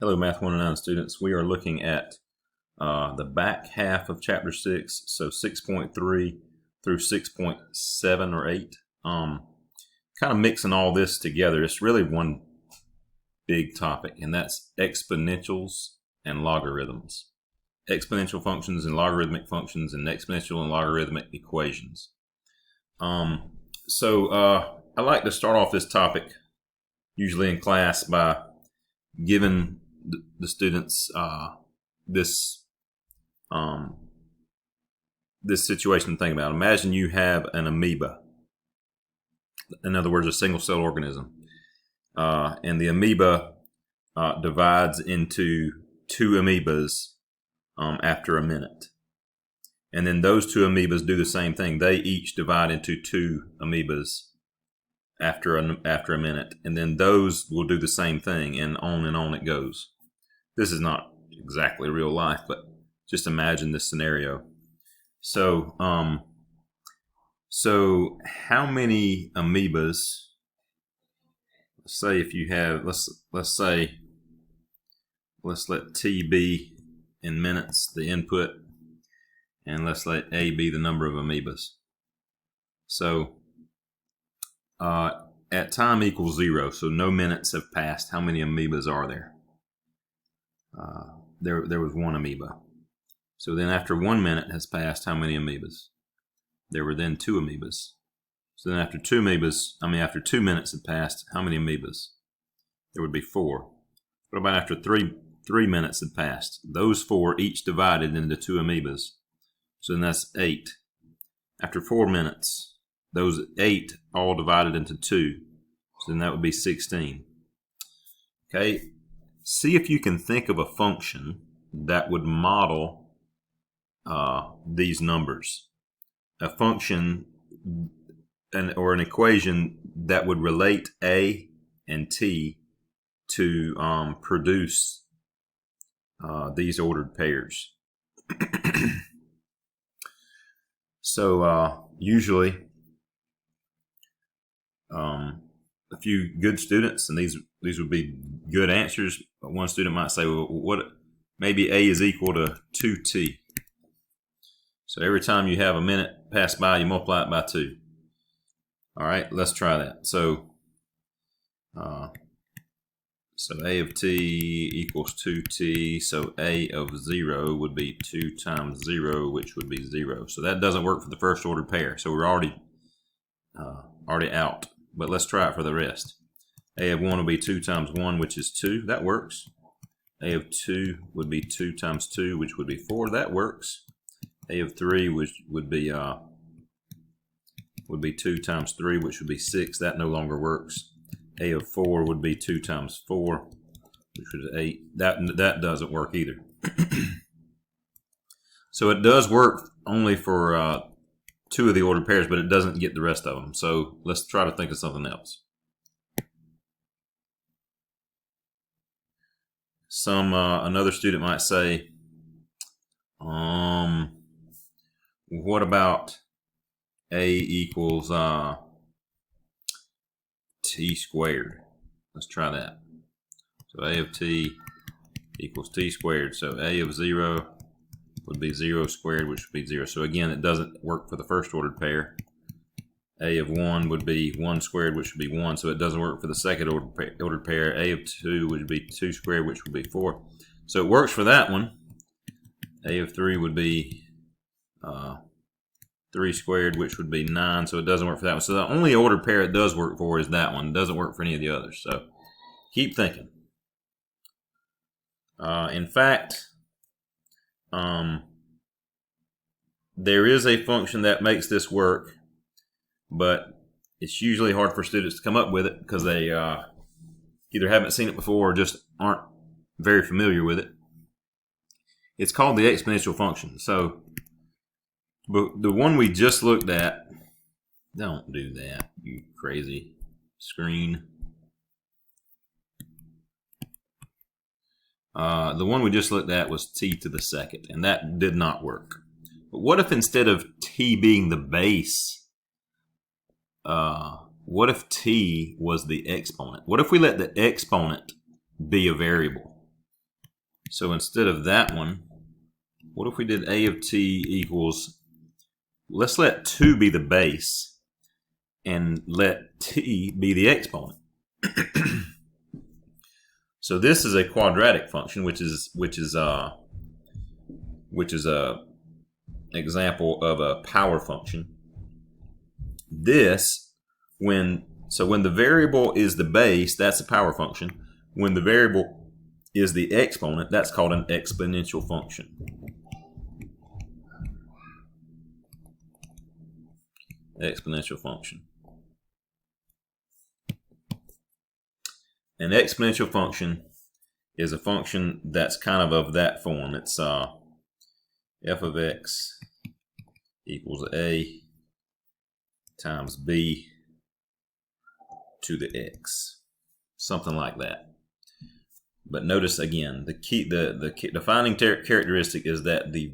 Hello, Math 109 students. We are looking at the back half of Chapter 6, so 6.3 through 6.7 or 8. Kind of mixing all this together. It's really one big topic, and that's exponentials and logarithms. Exponential functions and logarithmic functions and exponential and logarithmic equations. I like to start off this topic, usually in class, by giving the students this situation to think about. Imagine you have an amoeba, in other words, a single-cell organism, and the amoeba divides into two amoebas after a minute. And then those two amoebas do the same thing. They each divide into two amoebas after a minute. And then those will do the same thing, and on it goes. This is not exactly real life, but just imagine this scenario. So how many amoebas, let's say if you have, let's let T be in minutes, the input, and let's let A be the number of amoebas. So at time equals 0, so no minutes have passed, how many amoebas are there? There was one amoeba. So then after 1 minute has passed, how many amoebas? There were then two amoebas. So then after two minutes had passed, how many amoebas? There would be 4. What about after three minutes had passed? Those 4 each divided into two amoebas. So then that's 8. After 4 minutes, those 8 all divided into 2. So then that would be 16. Okay, see if you can think of a function that would model these numbers. A function or an equation that would relate A and T to produce these ordered pairs. So usually a few good students, and these would be good answers, but one student might say, well, maybe A is equal to 2t. So every time you have a minute pass by, you multiply it by 2. All right, let's try that. So A of t equals 2t, so A of 0 would be 2 times 0, which would be 0. So that doesn't work for the first ordered pair, so we're already out. But let's try it for the rest. A of 1 would be 2 times 1, which is 2. That works. A of 2 would be 2 times 2, which would be 4. That works. A of 3 would be 2 times 3, which would be 6. That no longer works. A of 4 would be 2 times 4, which is 8. That doesn't work either. So it does work only for 2 of the ordered pairs, but it doesn't get the rest of them. So let's try to think of something else. Another student might say, what about A equals t squared? Let's try that. So A of t equals t squared. So A of 0 would be 0 squared, which would be 0. So again, it doesn't work for the first ordered pair. A of 1 would be 1 squared, which would be 1. So it doesn't work for the second ordered pair. A of 2 would be 2 squared, which would be 4. So it works for that one. A of 3 would be 3 squared, which would be 9. So it doesn't work for that one. So the only ordered pair it does work for is that one. It doesn't work for any of the others. So keep thinking. In fact, there is a function that makes this work, but it's usually hard for students to come up with it because they either haven't seen it before or just aren't very familiar with it. It's called the exponential function. So the one we just looked at, don't do that, you crazy screen. The one we just looked at was t to the second, and that did not work. But what if instead of t being the base, what if t was the exponent? What if we let the exponent be a variable? So instead of that one, what if we did a of t equals, let's let 2 be the base and let t be the exponent. So this is a quadratic function, which is a example of a power function. This, when the variable is the base, that's a power function. When the variable is the exponent, that's called an exponential function. Exponential function. An exponential function is a function that's kind of that form. It's f of x equals a times b to the x, something like that. But notice again, the defining characteristic is that the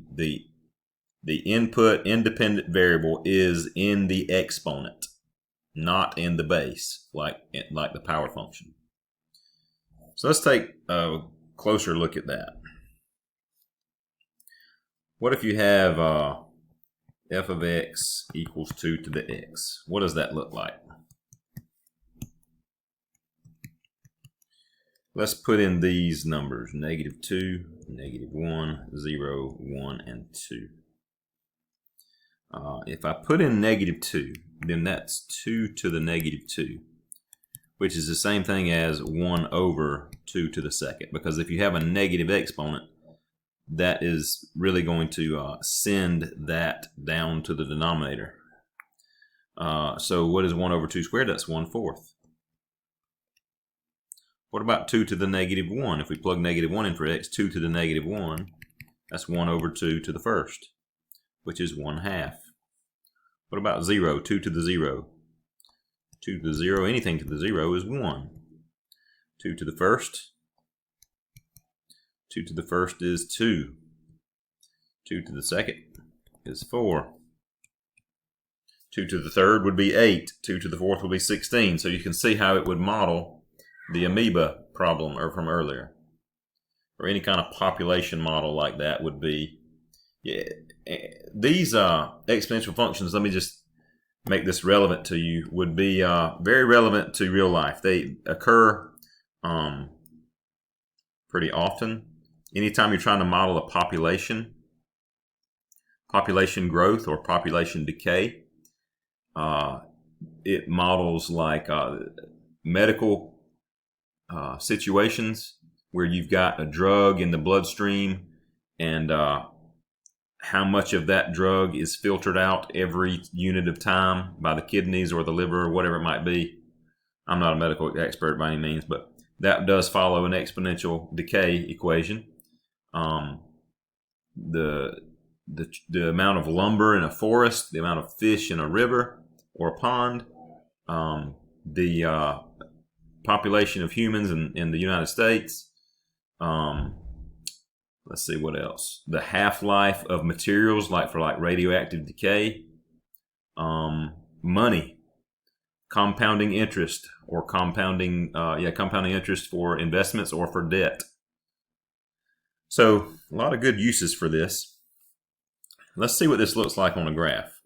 input independent variable is in the exponent, not in the base, like the power function. So let's take a closer look at that. What if you have f of x equals 2 to the x? What does that look like? Let's put in these numbers, -2, -1, 0, 1, and 2. If I put in -2, then that's 2 to the -2, which is the same thing as 1 over 2 to the second. Because if you have a negative exponent, that is really going to send that down to the denominator. So what is 1 over 2 squared? That's 1/4. What about 2 to the -1? If we plug -1 in for x, 2 to the -1, that's 1 over 2 to the first, which is 1/2. What about 0? 2 to the 0. 2 to the 0, anything to the 0 is 1. 2 to the first. 2 to the first is 2. 2 to the second is 4. 2 to the third would be 8. 2 to the fourth would be 16. So you can see how it would model the amoeba problem from earlier. Or any kind of population model like that would be. Yeah, these exponential functions, let me just make this relevant to you, would be very relevant to real life. They occur pretty often. Anytime you're trying to model a population growth or population decay, it models like medical situations where you've got a drug in the bloodstream and how much of that drug is filtered out every unit of time by the kidneys or the liver or whatever it might be. I'm not a medical expert by any means, but that does follow an exponential decay equation. The amount of lumber in a forest, the amount of fish in a river or a pond, the population of humans in the United States. Let's see what else. The half-life of materials, like radioactive decay. Money, compounding interest, or compounding interest for investments or for debt. So a lot of good uses for this. Let's see what this looks like on a graph.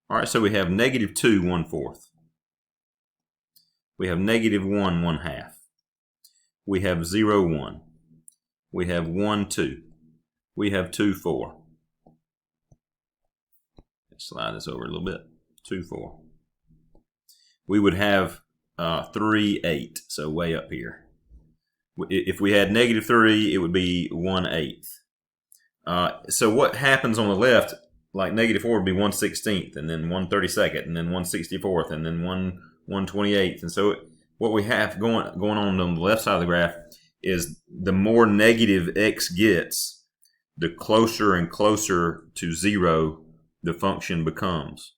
All right, so we have -2, 1/4. We have -1, 1/2. We have 0, 1. We have 1, 2. We have 2, 4. Let's slide this over a little bit. 2, 4. We would have 3, 8, so way up here. If we had -3, it would be 1/8. So what happens on the left, like -4 would be 1/16, and then 1/32, and then 1/64, and then 1/28. And so what we have going on the left side of the graph is the more negative x gets, the closer and closer to 0 the function becomes.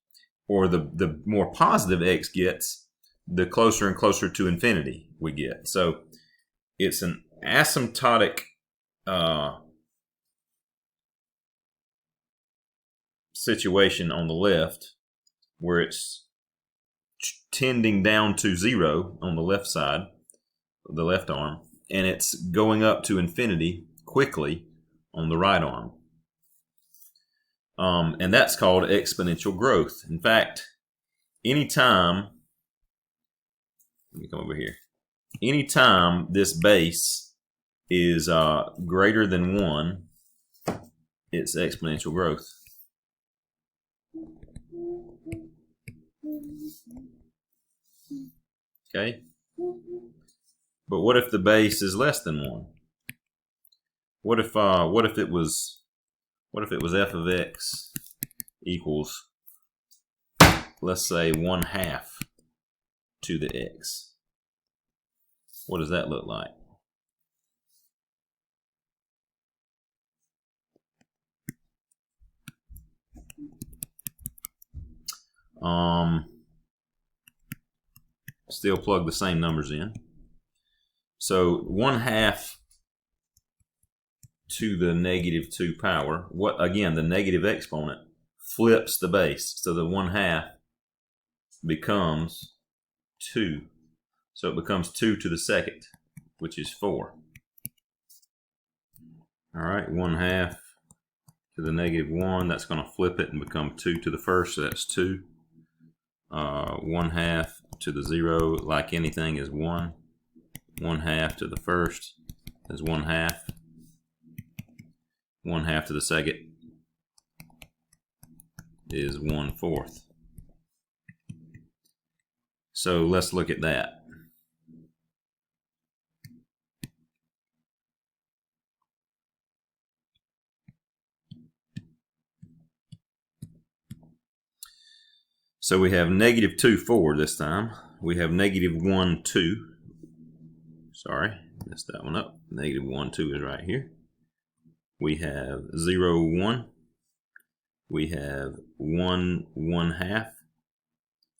Or the more positive x gets, the closer and closer to infinity we get. So it's an asymptotic situation on the left where it's tending down to 0 on the left side, the left arm, and it's going up to infinity quickly on the right arm. And that's called exponential growth. In fact, anytime, let me come over here, anytime this base is greater than 1, it's exponential growth. Okay? But what if the base is less than 1? What if it was f of x equals, let's say, 1/2 to the x? What does that look like? Still plug the same numbers in. So 1/2 to the -2 power. What, again, the negative exponent flips the base. So the 1/2 becomes 2. So it becomes 2 to the second, which is 4. All right, 1/2 to the -1. That's going to flip it and become 2 to the first. So that's 2. 1/2 to the 0, like anything, is 1. 1/2 to the first is 1/2. 1/2 to the second is 1/4. So let's look at that. So we have -2, 4 this time. We have -1, 2. Sorry, messed that one up. -1, 2 is right here. We have 0, 1. We have 1, 1/2.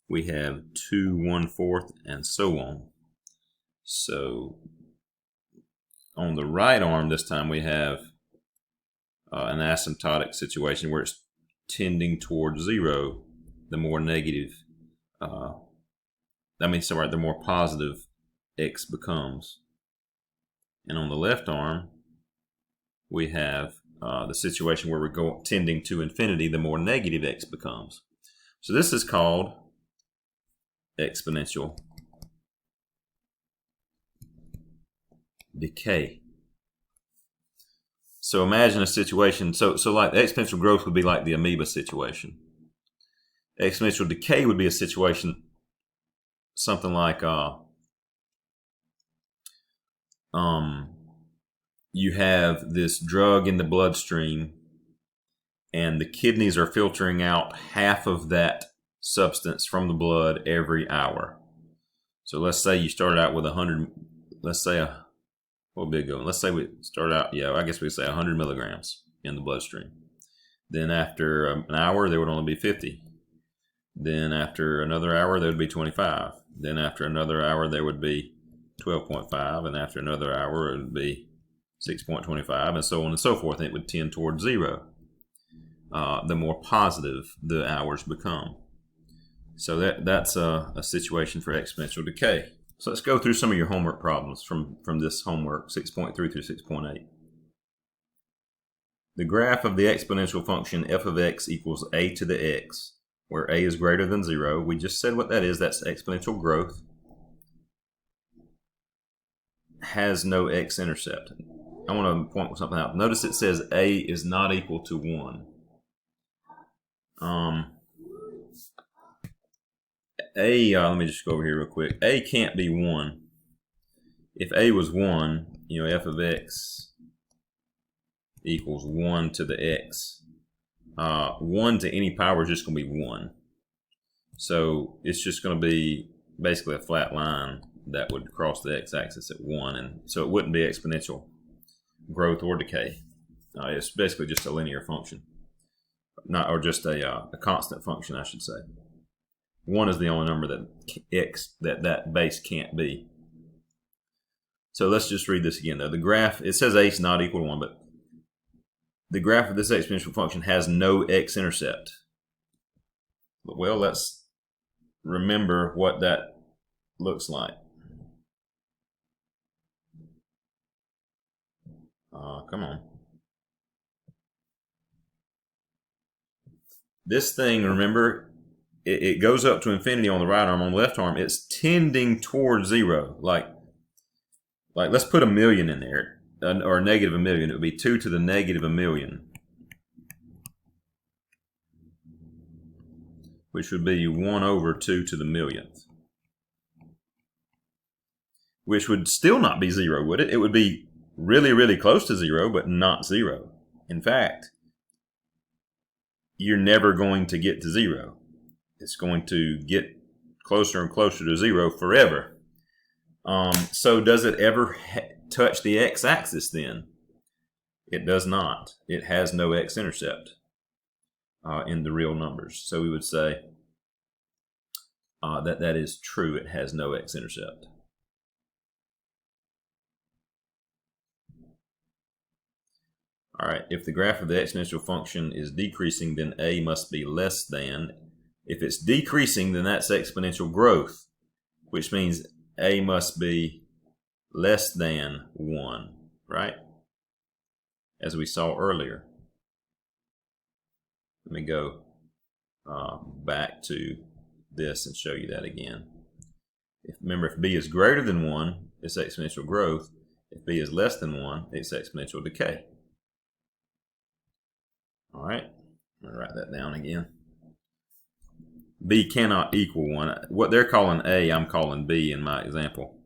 We have 2, 1/4, and so on. So on the right arm this time we have an asymptotic situation where it's tending towards 0. The more negative, the more positive x becomes. And on the left arm, we have the situation where we're tending to infinity, the more negative x becomes. So this is called exponential decay. So imagine a situation, so like the exponential growth would be like the amoeba situation. Exponential decay would be a situation something like you have this drug in the bloodstream and the kidneys are filtering out half of that substance from the blood every hour. So let's say you started out with 100, let's say what would be a good one? Let's say we start out, I guess we say 100 milligrams in the bloodstream. Then after an hour, there would only be 50. Then after another hour, there would be 25. Then after another hour, there would be 12.5. And after another hour, it would be 6.25, and so on and so forth. And it would tend towards 0. The more positive the hours become. So that's a situation for exponential decay. So let's go through some of your homework problems from this homework, 6.3 through 6.8. The graph of the exponential function f of x equals a to the x, where a is greater than 0. We just said what that is. That's exponential growth. Has no x-intercept. I want to point something out. Notice it says a is not equal to 1. Let me just go over here real quick. A can't be 1. If a was 1, f of x equals 1 to the x. 1 to any power is just going to be 1. So it's just going to be basically a flat line that would cross the x-axis at 1. And so it wouldn't be exponential growth or decay. It's basically just a linear function. Or just a constant function, I should say. 1 is the only number that base can't be. So let's just read this again, though. The graph, it says a is not equal to 1, but the graph of this exponential function has no x-intercept. Well, let's remember what that looks like. Come on. This thing, remember, it goes up to infinity on the right arm. On the left arm, it's tending towards 0. Like let's put 1,000,000 in there, or negative 1,000,000. It would be 2 to the negative 1,000,000, which would be 1 over 2 to the millionth, which would still not be 0, would it? It would be really, really close to 0, but not 0. In fact, you're never going to get to 0. It's going to get closer and closer to 0 forever. So does it ever touch the x-axis then? It does not. It has no x-intercept in the real numbers. So we would say that is true. It has no x-intercept. All right, if the graph of the exponential function is decreasing, then a must be less than. If it's decreasing, then that's exponential growth, which means a must be less than 1, right? As we saw earlier. Let me go back to this and show you that again. Remember, if b is greater than 1, it's exponential growth. If b is less than 1, it's exponential decay. All right, I'm going to write that down again. B cannot equal 1. What they're calling A, I'm calling B in my example.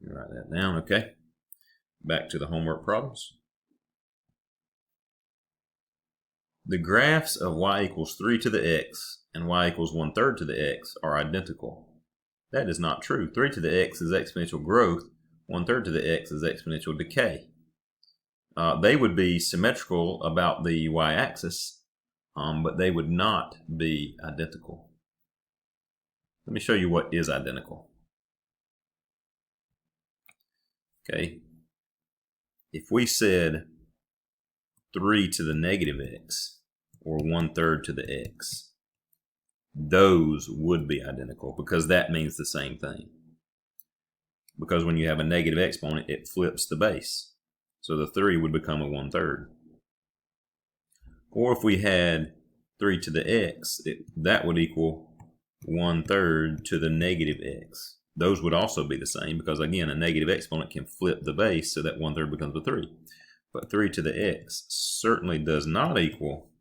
Write that down, okay. Back to the homework problems. The graphs of y equals 3 to the x and y equals 1/3 to the x are identical. That is not true. 3 to the x is exponential growth. 1/3 to the x is exponential decay. They would be symmetrical about the y-axis, but they would not be identical. Let me show you what is identical. Okay. If we said 3 to the negative x or 1/3 to the x, those would be identical because that means the same thing. Because when you have a negative exponent, it flips the base. So the 3 would become a 1/3. Or if we had 3 to the x, that would equal 1/3 to the negative x. Those would also be the same because, again, a negative exponent can flip the base, so that 1/3 becomes a 3. But 3 to the x certainly does not equal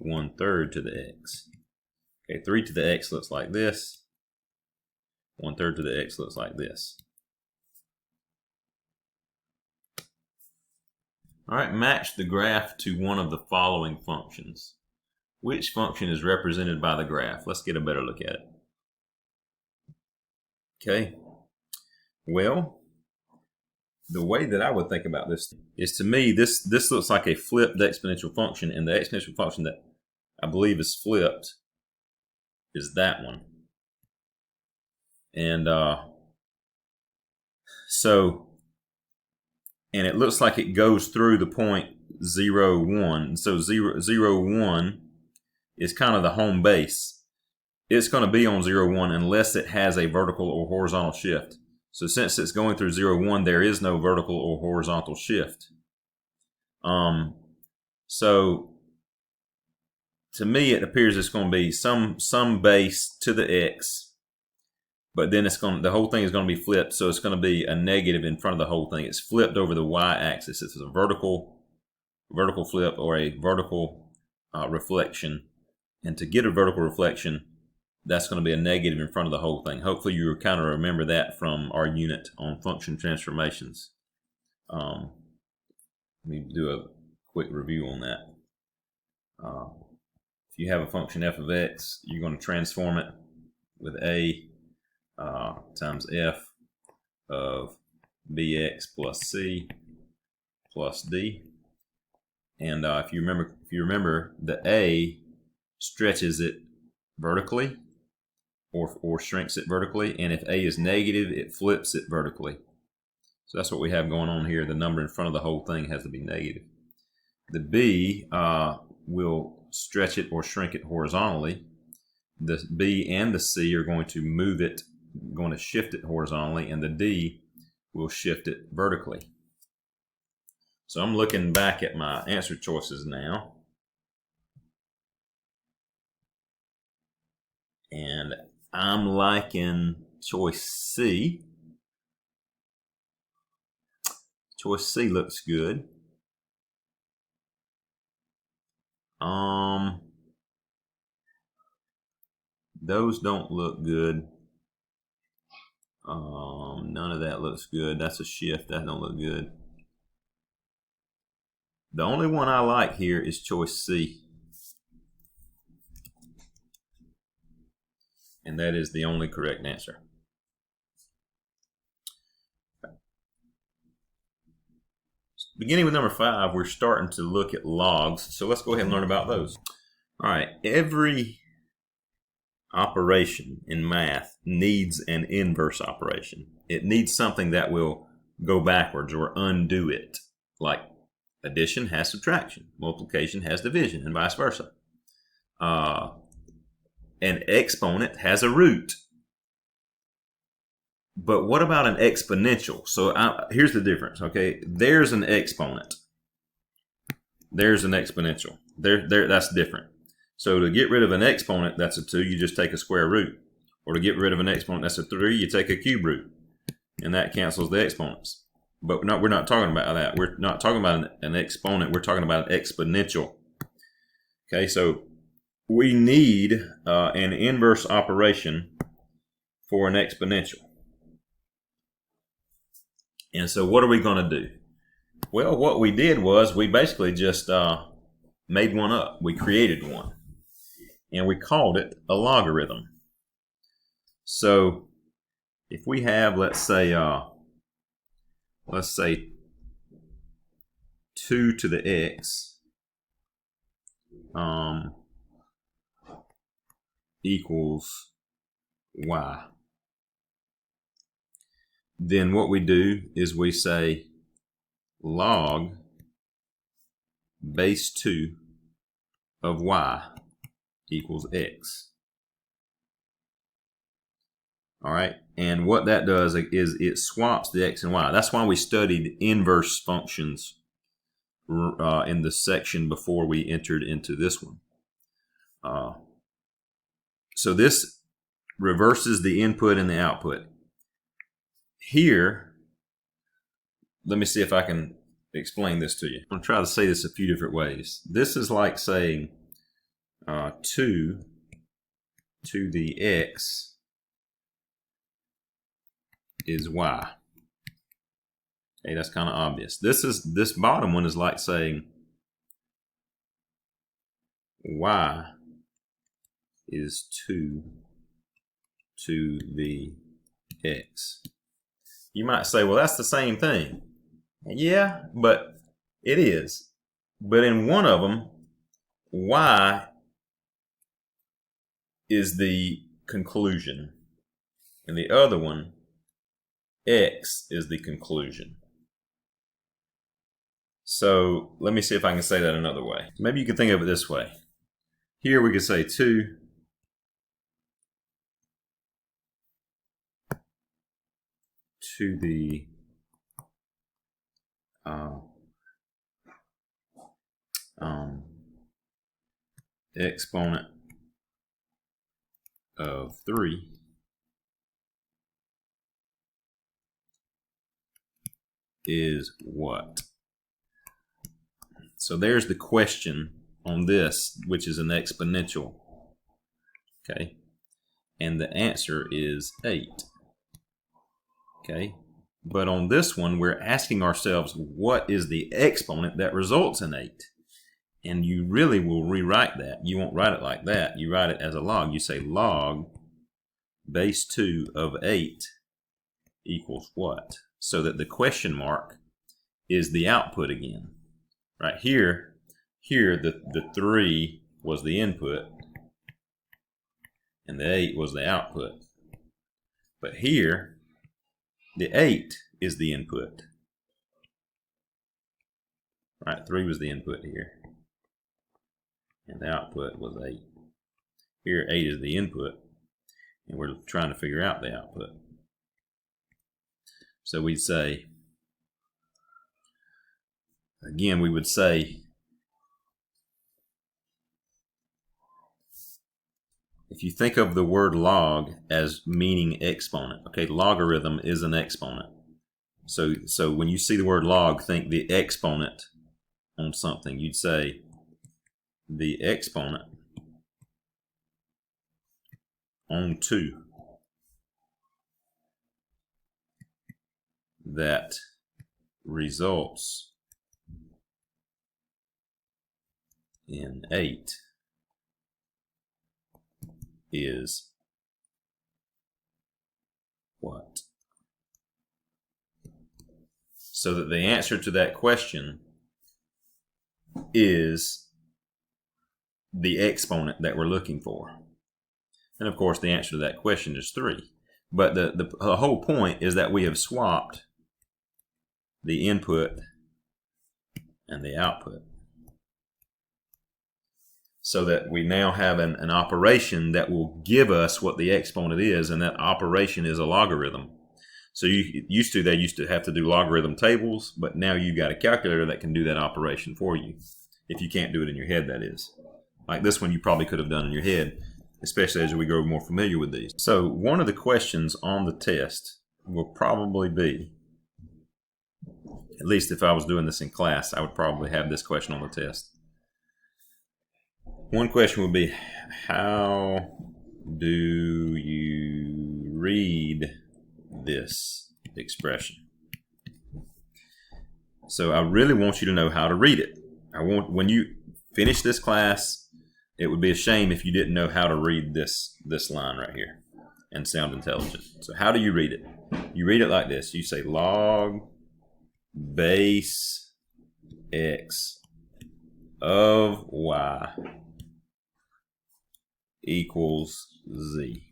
1/3 to the x. Okay, 3 to the x looks like this. 1/3 to the x looks like this. All right, match the graph to one of the following functions. Which function is represented by the graph? Let's get a better look at it. Okay, well, the way that I would think about this is, to me, this looks like a flipped exponential function, and the exponential function that I believe is flipped is that one. And and it looks like it goes through the point 0, 1. So 0, 0, 1 is kind of the home base. It's going to be on 0, 1 unless it has a vertical or horizontal shift. So since it's going through 0, 1, there is no vertical or horizontal shift. So to me, it appears it's going to be some base to the x, but then the whole thing is going to be flipped. So it's going to be a negative in front of the whole thing. It's flipped over the y-axis. It's a vertical flip or a vertical reflection. And to get a vertical reflection, that's going to be a negative in front of the whole thing. Hopefully you kind of remember that from our unit on function transformations. Let me do a quick review on that. If you have a function f of x, you're going to transform it with a times f of bx plus c plus d. And if you remember, the A stretches it vertically or shrinks it vertically, and if A is negative, it flips it vertically. So that's what we have going on here. The number in front of the whole thing has to be negative. The B will stretch it or shrink it horizontally. The B and the C are going to move it, going to shift it horizontally, and the D will shift it vertically. So I'm looking back at my answer choices now. And I'm liking choice C. Choice C looks good. Those don't look good. None of that looks good. That's a shift. That don't look good. The only one I like here is choice C. And that is the only correct answer. Beginning with number 5, we're starting to look at logs. So let's go ahead and learn about those. All right, every operation in math needs an inverse operation. It needs something that will go backwards or undo it. Like addition has subtraction, multiplication has division, and vice versa. An exponent has a root. But what about an exponential? So here's the difference, okay? There's an exponent. There's an exponential. That's different. So to get rid of an exponent, that's a 2, you just take a square root. Or to get rid of an exponent, that's a 3, you take a cube root. And that cancels the exponents. But we're not talking about that. We're not talking about an exponent. We're talking about an exponential. Okay, so we need an inverse operation for an exponential. And so what are we going to do? Well, what we did was we basically just made one up. We created one. And we called it a logarithm. So if we have, let's say 2 to the x equals y. Then what we do is we say log base 2 of y equals x. All right, and what that does is it swaps the x and y. That's why we studied inverse functions in the section before we entered into this one. So this reverses the input and the output. Here, let me see if I can explain this to you. I'm going to try to say this a few different ways. This is like saying 2 to the x is y. Okay, that's kind of obvious. This bottom one is like saying y is 2 to the x. You might say, well, that's the same thing. Yeah, but it is. But in one of them, y is the conclusion. And the other one, x is the conclusion. So let me see if I can say that another way. Maybe you can think of it this way. Here we could say 2 to the exponent of 3 is what? So there's the question on this, which is an exponential. Okay, and the answer is 8. Okay, but on this one, we're asking ourselves, what is the exponent that results in 8? And you really will rewrite that. You won't write it like that. You write it as a log. You say log base 2 of 8 equals what? So that the question mark is the output again. Right here, here the 3 was the input and the 8 was the output. But here, the 8 is the input. Right, 3 was the input here. And the output was 8. Here, 8 is the input. And we're trying to figure out the output. So we'd say, again, we would say, if you think of the word log as meaning exponent, okay, logarithm is an exponent. So when you see the word log, think the exponent on something. You'd say the exponent on 2 that results in 8 is what? So that the answer to that question is the exponent that we're looking for. And of course the answer to that question is 3. But the whole point is that we have swapped the input and the output, so that we now have an operation that will give us what the exponent is, and that operation is a logarithm. So they used to have to do logarithm tables, but now you've got a calculator that can do that operation for you. If you can't do it in your head, that is. Like this one you probably could have done in your head, especially as we grow more familiar with these. So one of the questions on the test will probably be, at least if I was doing this in class, I would probably have this question on the test. One question would be, how do you read this expression? So I really want you to know how to read it. When you finish this class, it would be a shame if you didn't know how to read this line right here and sound intelligent. So how do you read it? You read it like this. You say log base x of y equals z.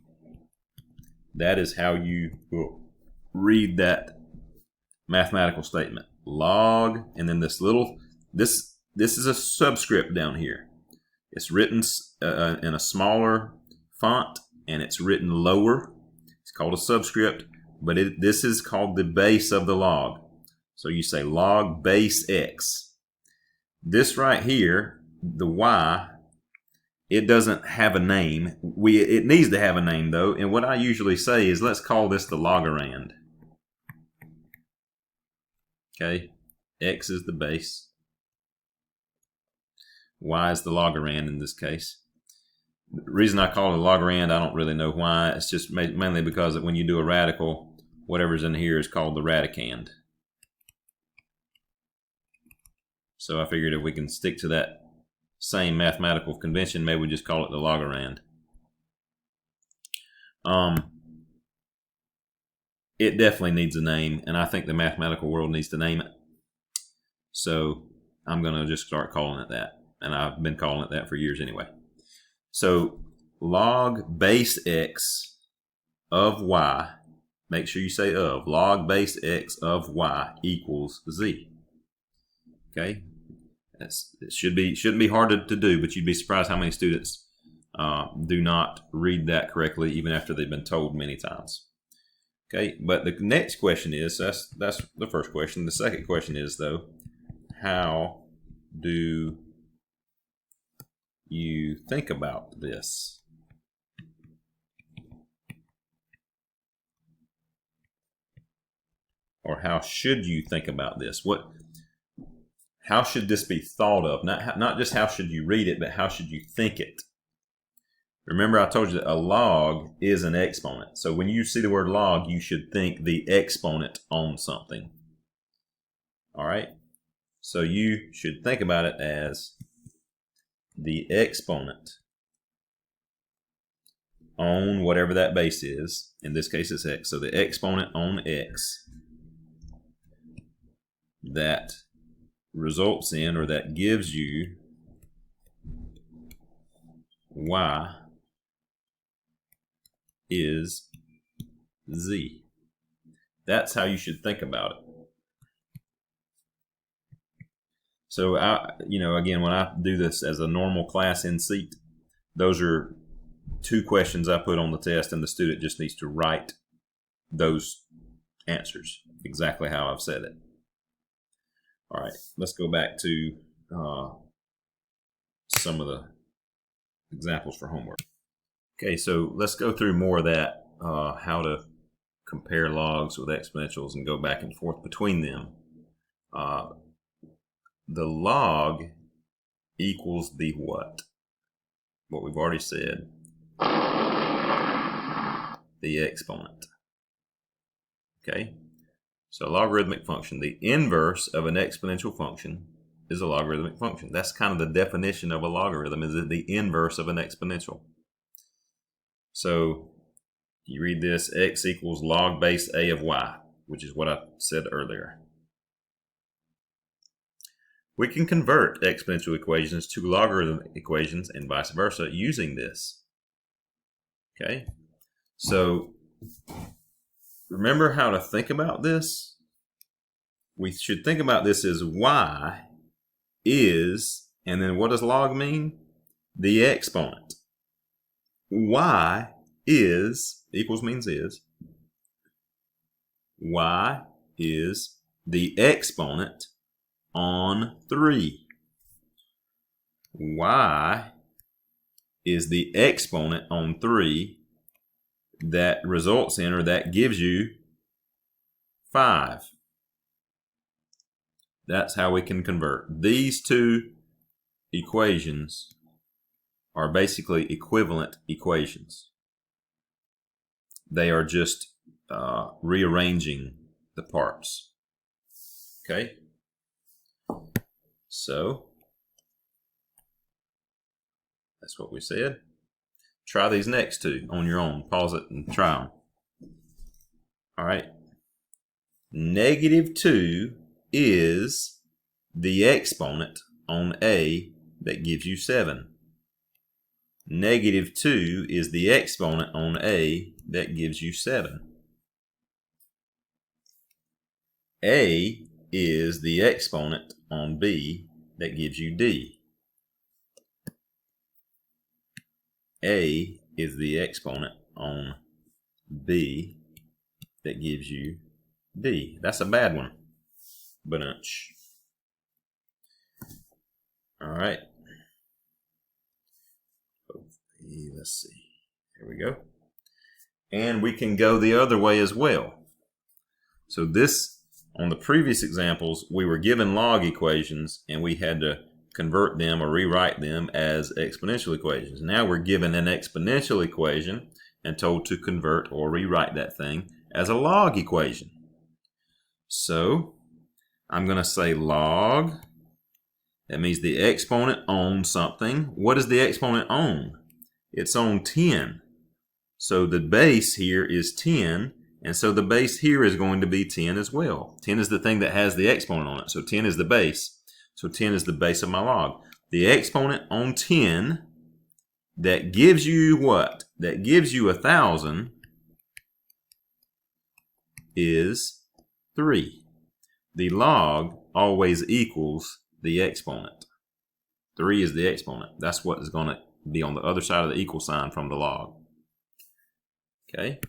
That is how you will read that mathematical statement. Log, and then this is a subscript down here. It's written in a smaller font, and it's written lower. It's called a subscript, but this is called the base of the log. So you say log base x. This right here, the y, it doesn't have a name. It needs to have a name though, and what I usually say is let's call this the logarand. Okay, x is the base. Y is the logarand in this case. The reason I call it a logarand, I don't really know why. It's just mainly because when you do a radical, whatever's in here is called the radicand. So I figured if we can stick to that same mathematical convention, maybe we just call it the logarand. It definitely needs a name, and I think the mathematical world needs to name it. So I'm going to just start calling it that, and I've been calling it that for years anyway. So log base x of y, make sure you say of, log base x of y equals z. Okay, it shouldn't be hard to do, but you'd be surprised how many students do not read that correctly even after they've been told many times. Okay, but the next question is, that's the first question. The second question is though, how do you think about this? Or how should you think about this? How should this be thought of? Not just how should you read it, but how should you think it? Remember I told you that a log is an exponent. So when you see the word log, you should think the exponent on something. All right? So you should think about it as the exponent on whatever that base is. In this case, it's x. So the exponent on x that results in, or that gives you y is z. That's how you should think about it. So again, when I do this as a normal class in seat, those are 2 questions I put on the test, and the student just needs to write those answers exactly how I've said it. All right, let's go back to some of the examples for homework. Okay, so let's go through more of that, how to compare logs with exponentials and go back and forth between them. The log equals the what? What we've already said. The exponent. Okay, so logarithmic function, the inverse of an exponential function is a logarithmic function. That's kind of the definition of a logarithm, is it the inverse of an exponential. So you read this, x equals log base a of y, which is what I said earlier. We can convert exponential equations to logarithmic equations and vice versa using this. Okay, so remember how to think about this? We should think about this as y is, and then what does log mean? The exponent. Y is, equals means is, y is the exponent on 3. Y is the exponent on 3 that results in, or that gives you 5. That's how we can convert. These 2 equations are basically equivalent equations. They are just rearranging the parts. Okay? So, that's what we said. Try these next 2 on your own. Pause it and try them. All right. -2 is the exponent on a that gives you 7. -2 is the exponent on a that gives you 7. A is the exponent on b that gives you d. A is the exponent on b that gives you d. That's a bad one. Bunch. All right. Let's see. Here we go. And we can go the other way as well. So this, on the previous examples, we were given log equations and we had to convert them or rewrite them as exponential equations. Now we're given an exponential equation and told to convert or rewrite that thing as a log equation. So I'm going to say log. That means the exponent on something. What is the exponent on? It's on 10. So the base here is 10, and so the base here is going to be 10 as well. 10 is the thing that has the exponent on it, so 10 is the base. So 10 is the base of my log. The exponent on 10 that gives you what? That gives you 1,000 is 3. The log always equals the exponent. 3 is the exponent. That's what is going to be on the other side of the equal sign from the log. Okay.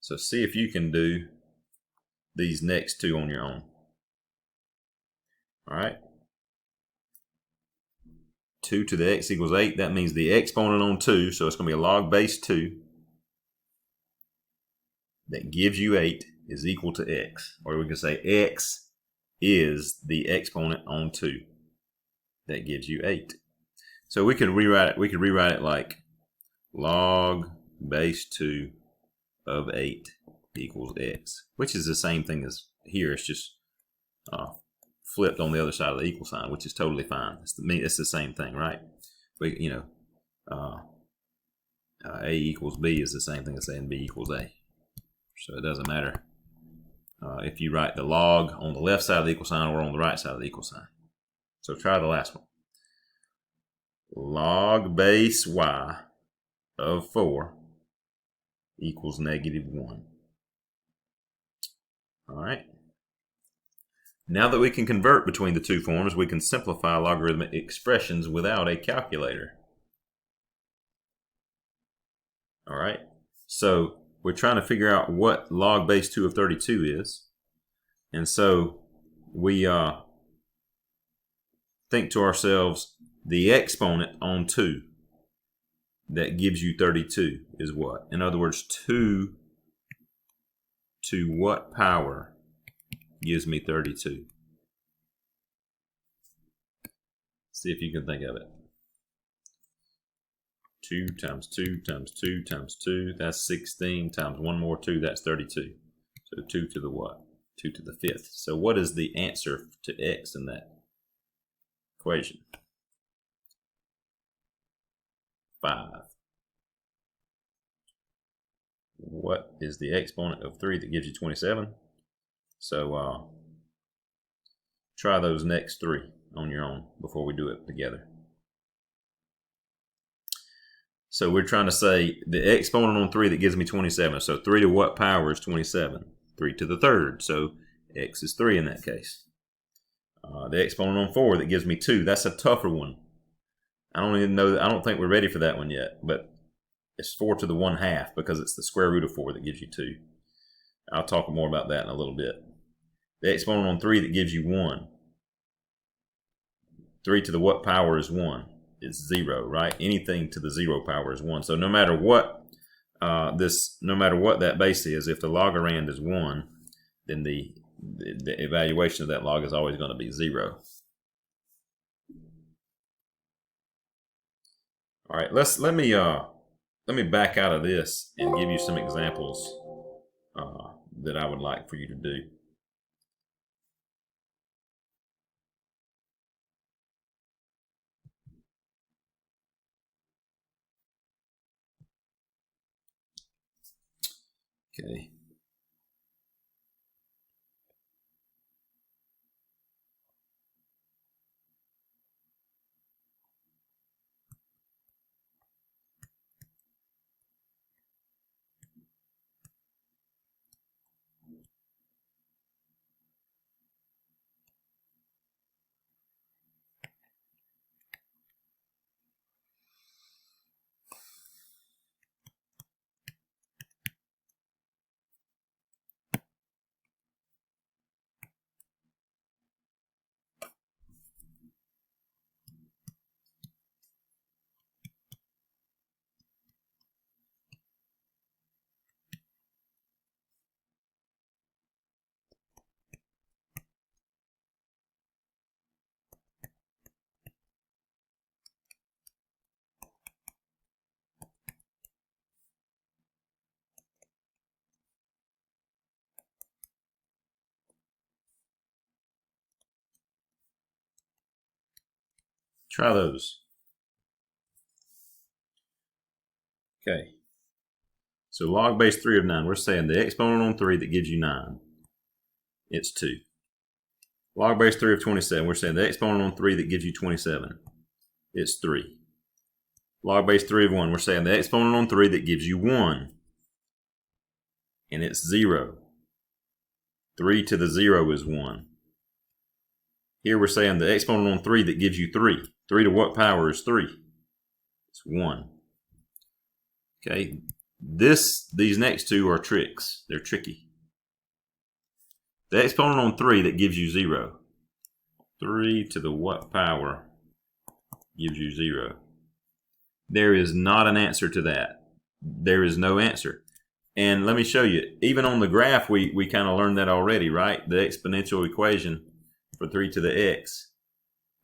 So see if you can do these next 2 on your own. All right. 2 to the x equals 8. That means the exponent on 2, so it's going to be a log base 2 that gives you 8 is equal to x. Or we can say x is the exponent on 2 that gives you 8. So we can rewrite it. We could rewrite it like log base 2 of 8 equals x, which is the same thing as here. It's just flipped on the other side of the equal sign, which is totally fine. It's the same thing, right? But, a equals b is the same thing as saying b equals a. So it doesn't matter if you write the log on the left side of the equal sign or on the right side of the equal sign. So try the last one. log base y of 4 equals -1. All right. Now that we can convert between the two forms, we can simplify logarithmic expressions without a calculator. All right. So we're trying to figure out what log base 2 of 32 is. And so we think to ourselves, the exponent on 2 that gives you 32 is what? In other words, 2 to what power gives me 32? See if you can think of it. 2 times 2 times 2 times 2, that's 16, times one more 2, that's 32. So 2 to the what? 2 to the 5th. So what is the answer to x in that equation? 5. What is the exponent of 3 that gives you 27? So try those next 3 on your own before we do it together. So we're trying to say the exponent on 3 that gives me 27. So 3 to what power is 27? 3 to the 3rd. So x is 3 in that case. The exponent on 4 that gives me 2. That's a tougher one. I don't even know. I don't think we're ready for that one yet. But it's 4 to the 1/2 because it's the square root of 4 that gives you 2. I'll talk more about that in a little bit. The exponent on 3 that gives you 1. 3 to the what power is 1? It's 0, right? Anything to the 0 power is 1. So no matter what that base is, if the logorand is 1, then the evaluation of that log is always going to be 0. All right, let me back out of this and give you some examples that I would like for you to do. Okay. Try those. Okay. So log base 3 of 9, we're saying the exponent on 3 that gives you 9, it's 2. Log base 3 of 27, we're saying the exponent on 3 that gives you 27, it's 3. Log base 3 of 1, we're saying the exponent on 3 that gives you 1, and it's 0. 3 to the 0 is 1. Here we're saying the exponent on 3 that gives you 3. 3 to what power is 3? It's 1. Okay, these next two are tricks. They're tricky. The exponent on 3 that gives you 0. 3 to the what power gives you 0. There is not an answer to that. There is no answer. And let me show you. Even on the graph, we kind of learned that already, right? The exponential equation for 3 to the x.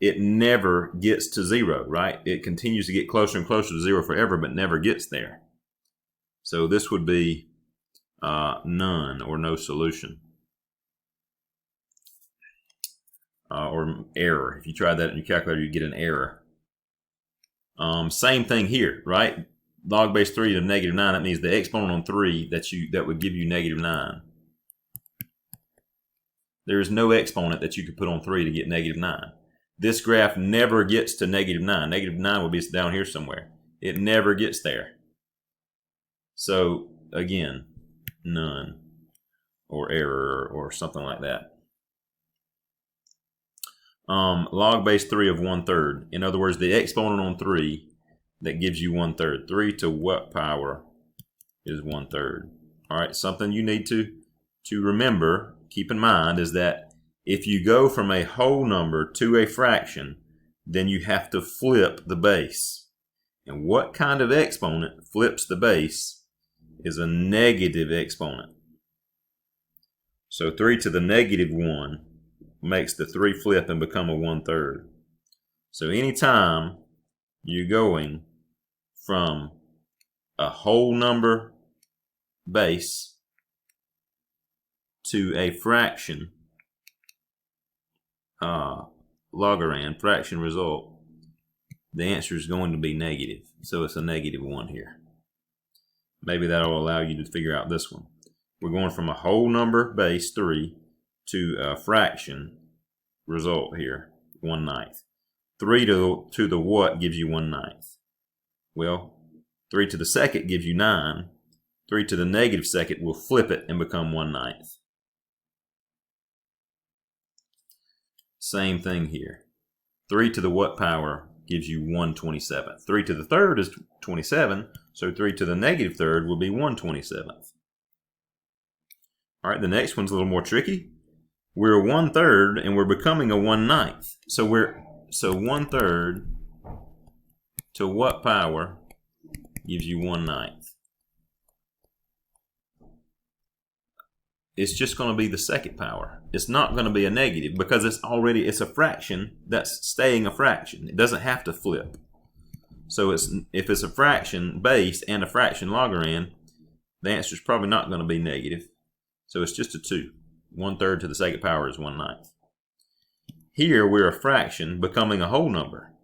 It never gets to 0, right? It continues to get closer and closer to 0 forever, but never gets there. So this would be none or no solution. Or error. If you try that in your calculator, you get an error. Same thing here, right? Log base 3 to -9, that means the exponent on 3 that would give you -9. There is no exponent that you could put on 3 to get -9. this graph never gets to -9. -9 will be down here somewhere. It never gets there. So again, none or error or something like that. Log base 3 of 1/3. In other words, the exponent on 3 that gives you 1/3. 3 to what power is 1/3? All right, something you need to remember, keep in mind, is that if you go from a whole number to a fraction, then you have to flip the base. And what kind of exponent flips the base is a negative exponent. So 3 to the -1 makes the 3 flip and become a 1/3. So anytime you're going from a whole number base to a fraction, Logarithmic fraction result, the answer is going to be negative. So it's a -1 here. Maybe that'll allow you to figure out this one. We're going from a whole number base 3 to a fraction result here, 1/9. 3 to the what gives you 1/9. Well, 3 to the second gives you 9. 3 to the -2 will flip it and become 1/9. Same thing here. 3 to the what power gives you 1/27. 3 to the third is 27, so 3 to the -3rd will be 1/27. All right, the next one's a little more tricky. We're a 1/3 and we're becoming a 1/9. So 1/3 to what power gives you 1/9? It's just going to be the second power. It's not going to be a negative because it's a fraction that's staying a fraction. It doesn't have to flip. So if it's a fraction base and a fraction logarithm, the answer is probably not going to be negative. So it's just a 2. 1/3 to the second power is 1/9. Here we're a fraction becoming a whole number.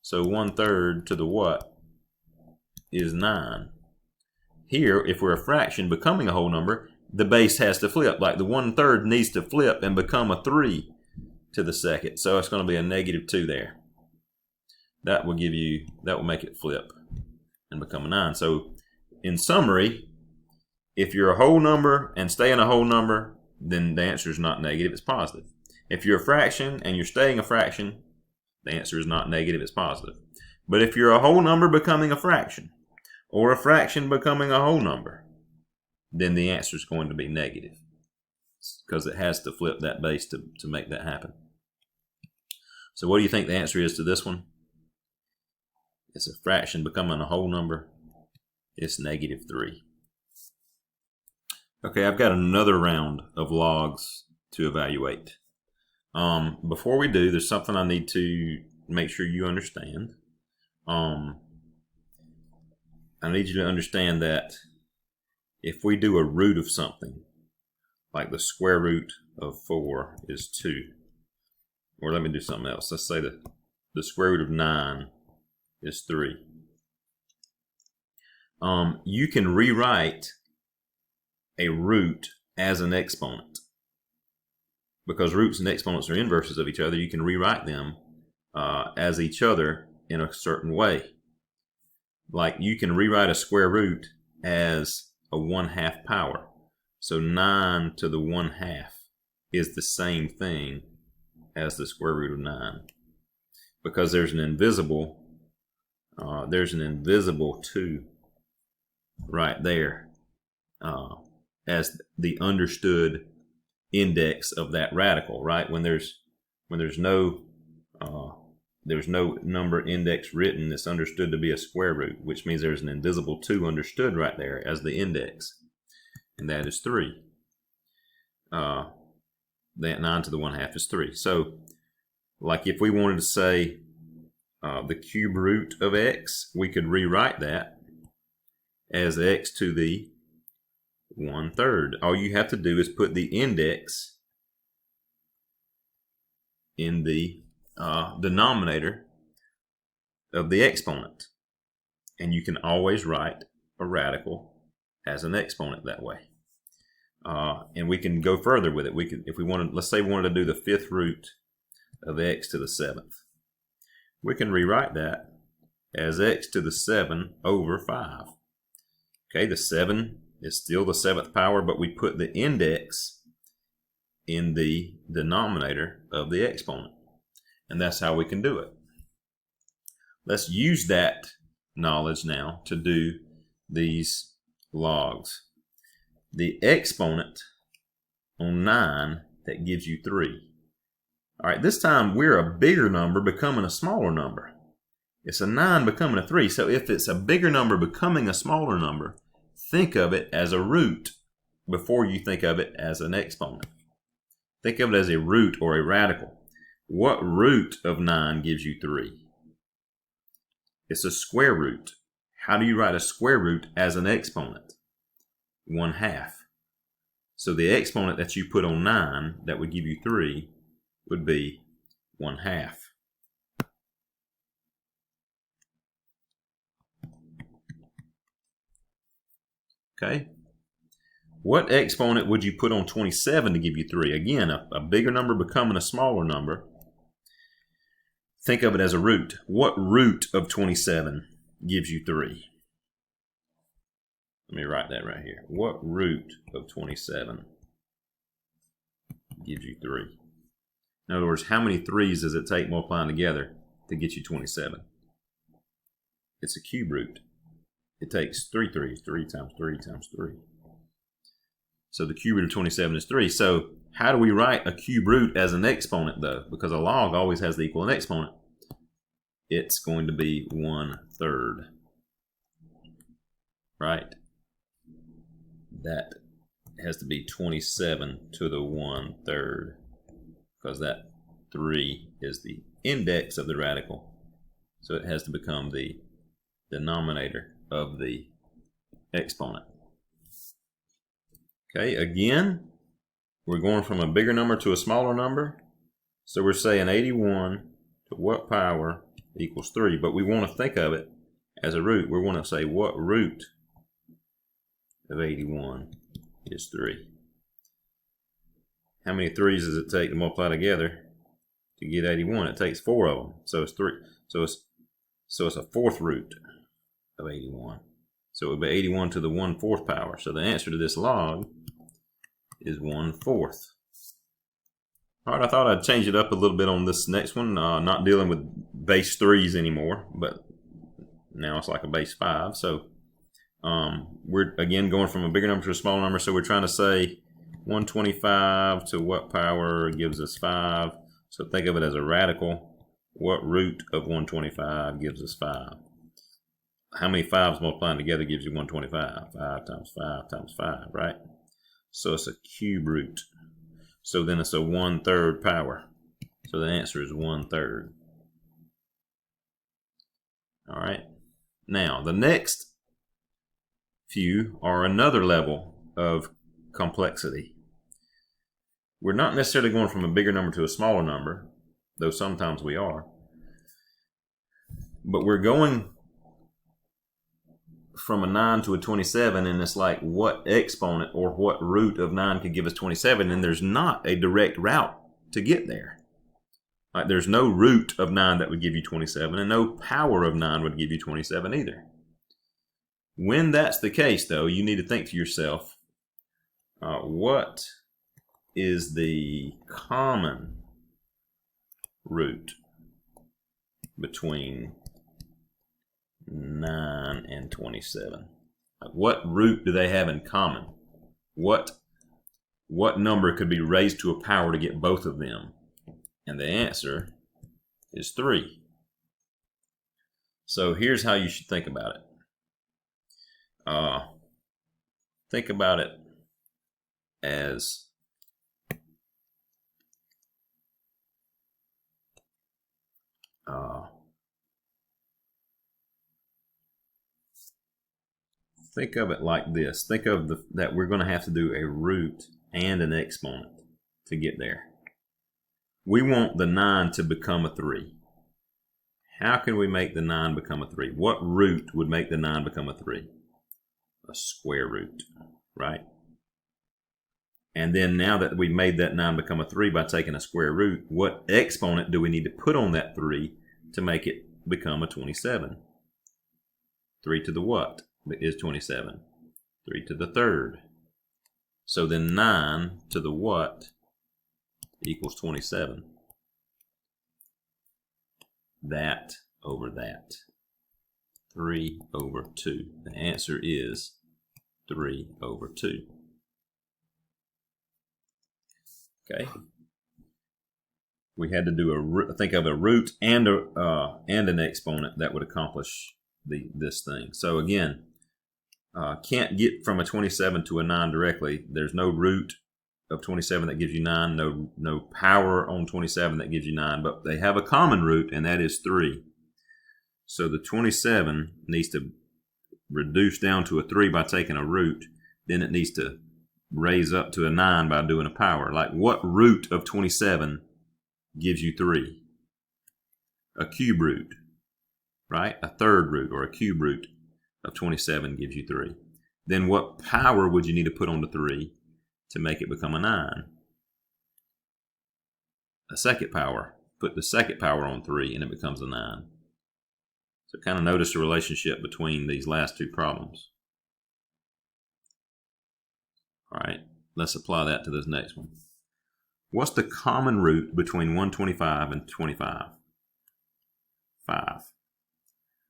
So 1/3 to the what is 9. Here, if we're a fraction becoming a whole number, the base has to flip. Like the 1/3 needs to flip and become a 3 to the second. So it's going to be a -2 there. That will make it flip and become a 9. So in summary, if you're a whole number and staying a whole number, then the answer is not negative, it's positive. If you're a fraction and you're staying a fraction, the answer is not negative, it's positive. But if you're a whole number becoming a fraction, or a fraction becoming a whole number, then the answer is going to be negative because it has to flip that base to make that happen. So what do you think the answer is to this one? It's a fraction becoming a whole number. It's -3. Okay, I've got another round of logs to evaluate. Before we do, there's something I need to make sure you understand. I need you to understand that if we do a root of something, like the square root of 4 is 2, or let me do something else. Let's say that the square root of 9 is 3. You can rewrite a root as an exponent. Because roots and exponents are inverses of each other, you can rewrite them as each other in a certain way. Like you can rewrite a square root as a 1/2 power. So 9 to the 1/2 is the same thing as the square root of 9. Because there's an invisible 2 right there as the understood index of that radical, right? When there's no number index written that's understood to be a square root, which means there's an invisible 2 understood right there as the index, and that is 3. That 9 to the 1/2 is 3. So like if we wanted to say the cube root of x, we could rewrite that as x to the 1/3. All you have to do is put the index in the denominator of the exponent, and you can always write a radical as an exponent that way. And we can go further with it. We could, if we wanted, let's say we wanted to do the 5th root of x to the 7th. We can rewrite that as x to the 7 over 5. Okay, the 7 is still the 7th power, but we put the index in the denominator of the exponent. And that's how we can do it. Let's use that knowledge now to do these logs. The exponent on 9, that gives you 3. All right, this time we're a bigger number becoming a smaller number. It's a 9 becoming a 3. So if it's a bigger number becoming a smaller number, think of it as a root before you think of it as an exponent. Think of it as a root or a radical. What root of 9 gives you 3? It's a square root. How do you write a square root as an exponent? 1/2. So the exponent that you put on 9 that would give you 3 would be 1/2. Okay. What exponent would you put on 27 to give you 3? Again, a bigger number becoming a smaller number. Think of it as a root. What root of 27 gives you 3? Let me write that right here. What root of 27 gives you 3? In other words, how many 3's does it take multiplying together to get you 27? It's a cube root. It takes 3 3's. 3 times 3 times 3. So the cube root of 27 is 3. So how do we write a cube root as an exponent, though? Because a log always has the equal and exponent. It's going to be 1/3. Right? That has to be 27 to the 1/3. Because that 3 is the index of the radical. So it has to become the denominator of the exponent. Okay, again, we're going from a bigger number to a smaller number. So we're saying 81 to what power equals 3. But we want to think of it as a root. We want to say what root of 81 is 3. How many 3's does it take to multiply together to get 81? It takes 4 of them. So it's 3. So it's a 4th root of 81. So it would be 81 to the 1/4 power. So the answer to this log is 1/4. All right, I thought I'd change it up a little bit on this next one. Not dealing with base 3's anymore, but now it's like a base 5. So we're again going from a bigger number to a smaller number. So we're trying to say 125 to what power gives us 5. So think of it as a radical. What root of 125 gives us 5? How many 5's multiplying together gives you 125? 5 times 5 times 5, right? So it's a cube root. So then it's a 1/3 power. So the answer is 1/3. All right. Now, the next few are another level of complexity. We're not necessarily going from a bigger number to a smaller number, though sometimes we are. But we're going from a 9 to a 27, and it's like what exponent or what root of 9 could give us 27, and there's not a direct route to get there. Like there's no root of 9 that would give you 27, and no power of 9 would give you 27 either. When that's the case, though, you need to think to yourself, what is the common root between 9 and 27? What root do they have in common? What number could be raised to a power to get both of them? And the answer is 3. So here's how you should think about it. Think about it as think of it like this. Think of that we're going to have to do a root and an exponent to get there. We want the 9 to become a 3. How can we make the 9 become a 3? What root would make the 9 become a 3? A square root, right? And then now that we made that 9 become a 3 by taking a square root, what exponent do we need to put on that 3 to make it become a 27? 3 to the what is 27? 3 to the third. So then 9 to the what equals 27. That over that. 3 over 2. The answer is 3 over 2. Okay. We had to do think of a root and an exponent that would accomplish this thing. So again, can't get from a 27 to a 9 directly. There's no root of 27 that gives you 9, no power on 27 that gives you 9, but they have a common root, and that is 3. So the 27 needs to reduce down to a 3 by taking a root. Then it needs to raise up to a 9 by doing a power. Like, what root of 27 gives you 3? A cube root, right? A third root or a cube root of 27 gives you 3. Then what power would you need to put on the 3 to make it become a 9? A second power. Put the second power on 3 and it becomes a 9. So kind of notice the relationship between these last two problems. All right, let's apply that to this next one. What's the common root between 125 and 25? 5.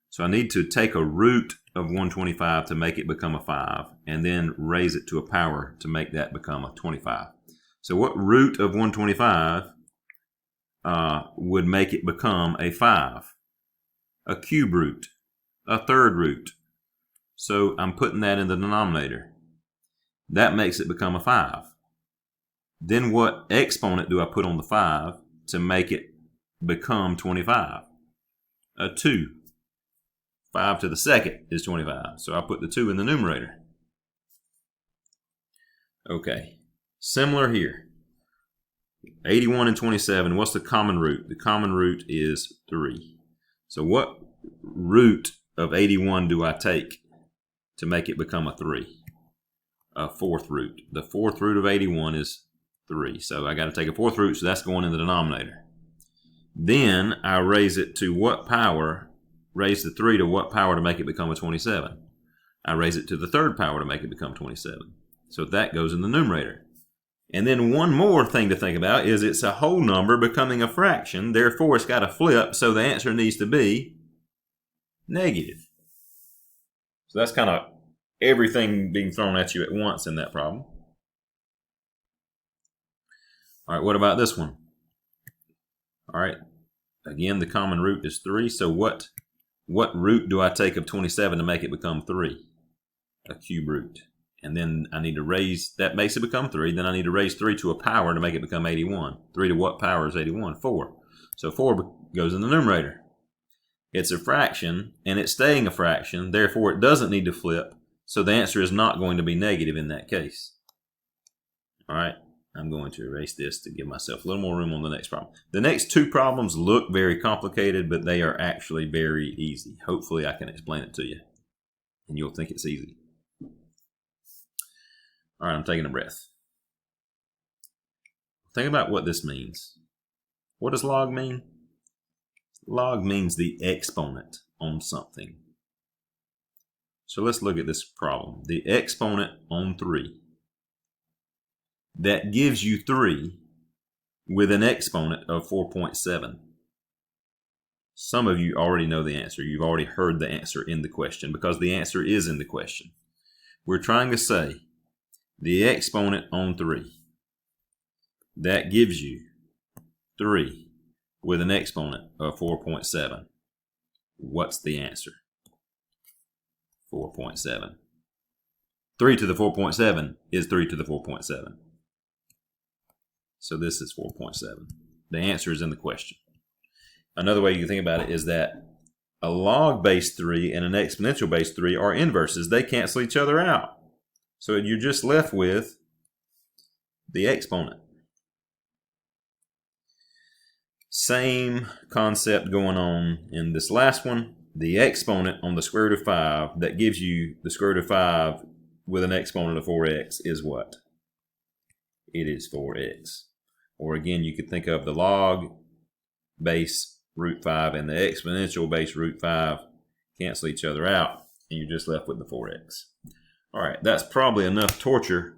So I need to take a root of 125 to make it become a 5, and then raise it to a power to make that become a 25. So what root of 125 would make it become a 5? A cube root, a third root. So I'm putting that in the denominator. That makes it become a 5. Then what exponent do I put on the 5 to make it become 25? A 2. 5 to the second is 25. So I put the 2 in the numerator. Okay. Similar here. 81 and 27, what's the common root? The common root is 3. So what root of 81 do I take to make it become a 3? A fourth root. The fourth root of 81 is 3. So I got to take a fourth root, so that's going in the denominator. Then I raise it to what power? Raise the 3 to what power to make it become a 27? I raise it to the third power to make it become 27. So that goes in the numerator. And then one more thing to think about is it's a whole number becoming a fraction. Therefore, it's got to flip, so the answer needs to be negative. So that's kind of everything being thrown at you at once in that problem. All right, what about this one? All right, again, the common root is 3. So what root do I take of 27 to make it become 3? A cube root. And then I need to raise, that makes it become 3. Then I need to raise 3 to a power to make it become 81. 3 to what power is 81? 4. So 4 goes in the numerator. It's a fraction, and it's staying a fraction. Therefore, it doesn't need to flip. So the answer is not going to be negative in that case. All right, I'm going to erase this to give myself a little more room on the next problem. The next two problems look very complicated, but they are actually very easy. Hopefully, I can explain it to you, and you'll think it's easy. All right, I'm taking a breath. Think about what this means. What does log mean? Log means the exponent on something. So let's look at this problem. The exponent on 3. That gives you 3 with an exponent of 4.7. Some of you already know the answer. You've already heard the answer in the question because the answer is in the question. We're trying to say the exponent on 3. That gives you 3 with an exponent of 4.7. What's the answer? 4.7. 3 to the 4.7 is 3 to the 4.7. So this is 4.7. The answer is in the question. Another way you can think about it is that a log base 3 and an exponential base 3 are inverses. They cancel each other out. So you're just left with the exponent. Same concept going on in this last one. The exponent on the square root of 5 that gives you the square root of 5 with an exponent of 4x is what? it is 4x. Or again, you could think of the log base root 5 and the exponential base root 5 cancel each other out, and you're just left with the 4x. All right, that's probably enough torture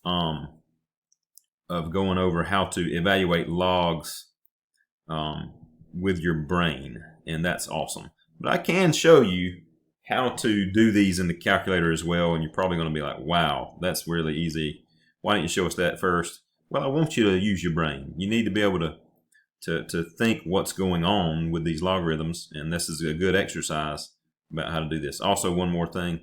of going over how to evaluate logs with your brain, and that's awesome. But I can show you how to do these in the calculator as well, and you're probably going to be like, wow, that's really easy. Why don't you show us that first? Well, I want you to use your brain. You need to be able to think what's going on with these logarithms, and this is a good exercise about how to do this. Also, one more thing.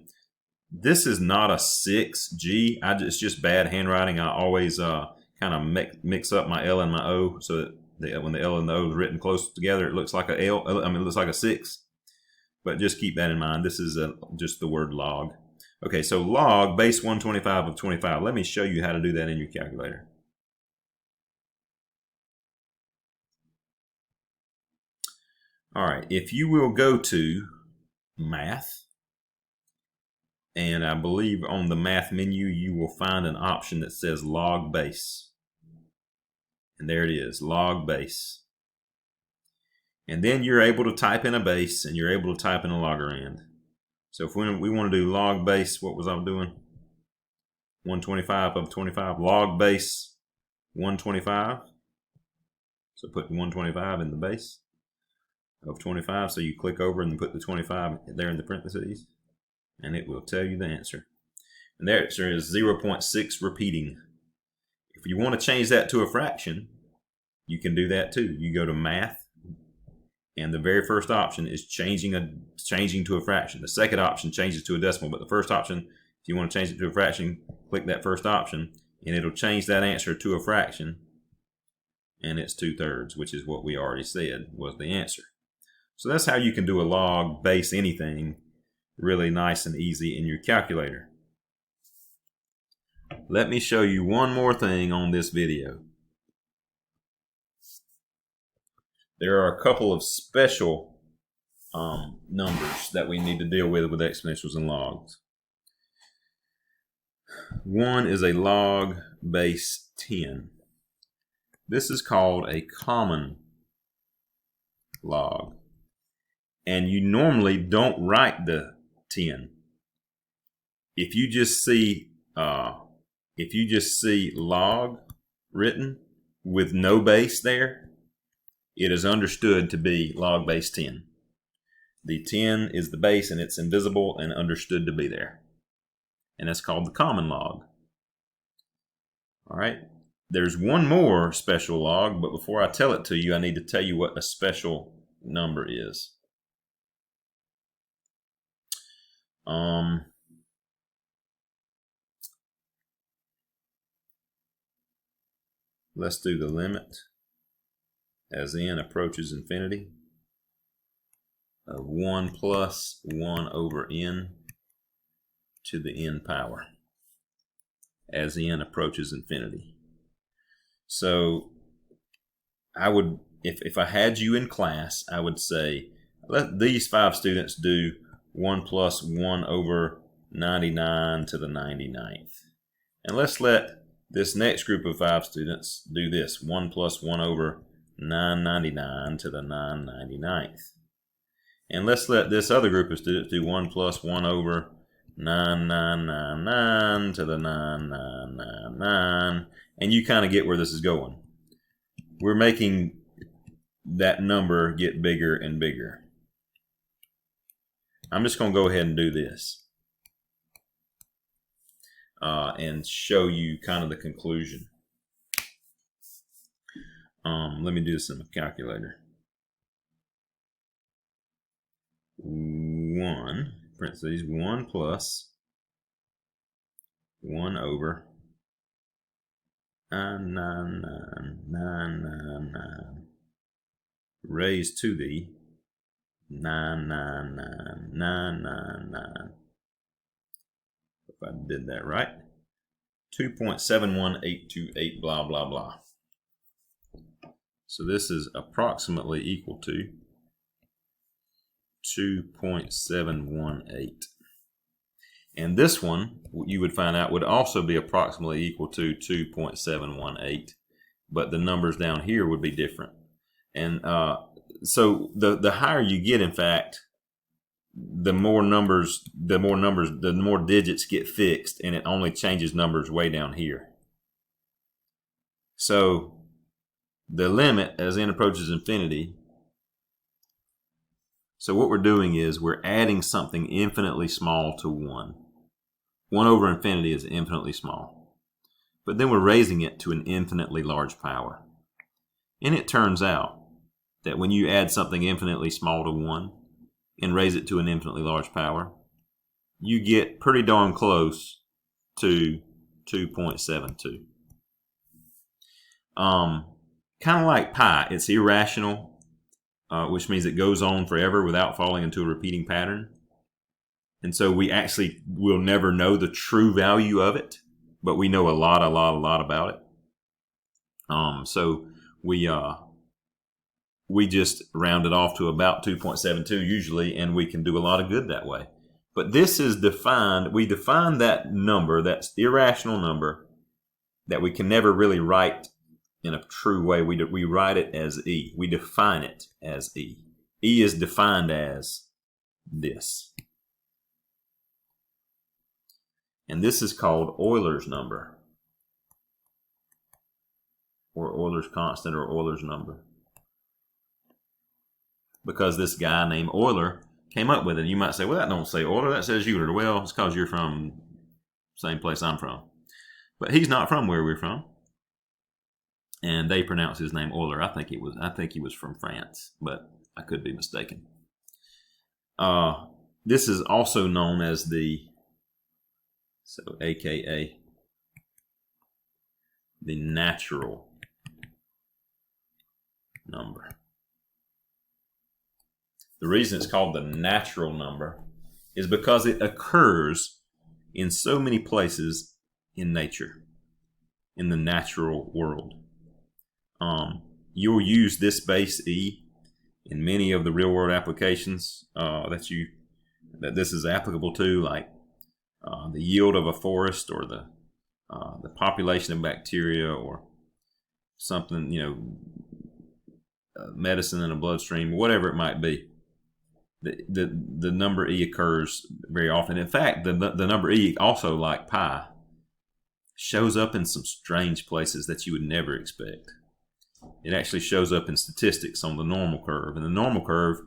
This is not a 6G. It's just bad handwriting. I always kind of mix up my L and my O so that when the L and the O is written close together, it looks like a L. I mean, it looks like a 6. But just keep that in mind. This is just the word log. Okay, so log base 125 of 25. Let me show you how to do that in your calculator. All right, if you will go to Math, and I believe on the Math menu you will find an option that says log base. And there it is, log base. And then you're able to type in a base, and you're able to type in a logarithm. So if we want to do log base, what was I doing? 125 of 25, log base 125. So put 125 in the base of 25. So you click over and put the 25 there in the parentheses, and it will tell you the answer. And the answer is 0.6 repeating. If you want to change that to a fraction, you can do that too. You go to Math, and the very first option is changing to a fraction. The second option changes to a decimal, but the first option, if you want to change it to a fraction, click that first option, and it'll change that answer to a fraction, and it's 2/3, which is what we already said was the answer. So that's how you can do a log base anything really nice and easy in your calculator. Let me show you one more thing on this video. There are a couple of special numbers that we need to deal with exponentials and logs. One is a log base 10. This is called a common log. And you normally don't write the 10. If you just see log written with no base there, it is understood to be log base 10. The 10 is the base, and it's invisible and understood to be there. And that's called the common log. All right. There's one more special log, but before I tell it to you, I need to tell you what a special number is. Let's do the limit as n approaches infinity of 1 plus 1 over n to the n power as n approaches infinity. So I would, if I had you in class, I would say let these 5 students do 1 plus 1 over 99 to the 99th. And let's let this next group of 5 students do this, 1 plus 1 over 999 to the 999th. And let's let this other group of students do 1 plus 1 over 9999 to the 9999. And you kind of get where this is going. We're making that number get bigger and bigger. I'm just going to go ahead and do this and show you kind of the conclusion. Let me do this in the calculator. 1, parentheses, 1 plus 1 over 999,999 raised to the 999,999. If I did that right, 2.71828 blah blah blah. So this is approximately equal to 2.718. And this one, you would find out, would also be approximately equal to 2.718. But the numbers down here would be different. And so the higher you get, in fact, the more digits get fixed, and it only changes numbers way down here. So the limit as n approaches infinity. So what we're doing is we're adding something infinitely small to 1. 1 over infinity is infinitely small. But then we're raising it to an infinitely large power. And it turns out that when you add something infinitely small to 1 and raise it to an infinitely large power, you get pretty darn close to 2.72. Kind of like pi, it's irrational, which means it goes on forever without falling into a repeating pattern. And so we actually will never know the true value of it, but we know a lot about it. So we just round it off to about 2.72 usually, and we can do a lot of good that way. But this is defined, we define that number, that's the irrational number, that we can never really write in a true way. We write it as E. We define it as E. E is defined as this. And this is called Euler's number, or Euler's constant, or Euler's number, because this guy named Euler came up with it. You might say, well, that don't say Euler, that says Euler. Well, it's because you're from the same place I'm from. But he's not from where we're from. And they pronounce his name Euler. I think he was from France, but I could be mistaken. This is also known as AKA the natural number. The reason it's called the natural number is because it occurs in so many places in nature, in the natural world. You'll use this base E in many of the real world applications that this is applicable to, like the yield of a forest, or the population of bacteria, or something, medicine in a bloodstream, whatever it might be. The number E occurs very often. In fact, the number E, also like pi, shows up in some strange places that you would never expect. It actually shows up in statistics on the normal curve. And the normal curve,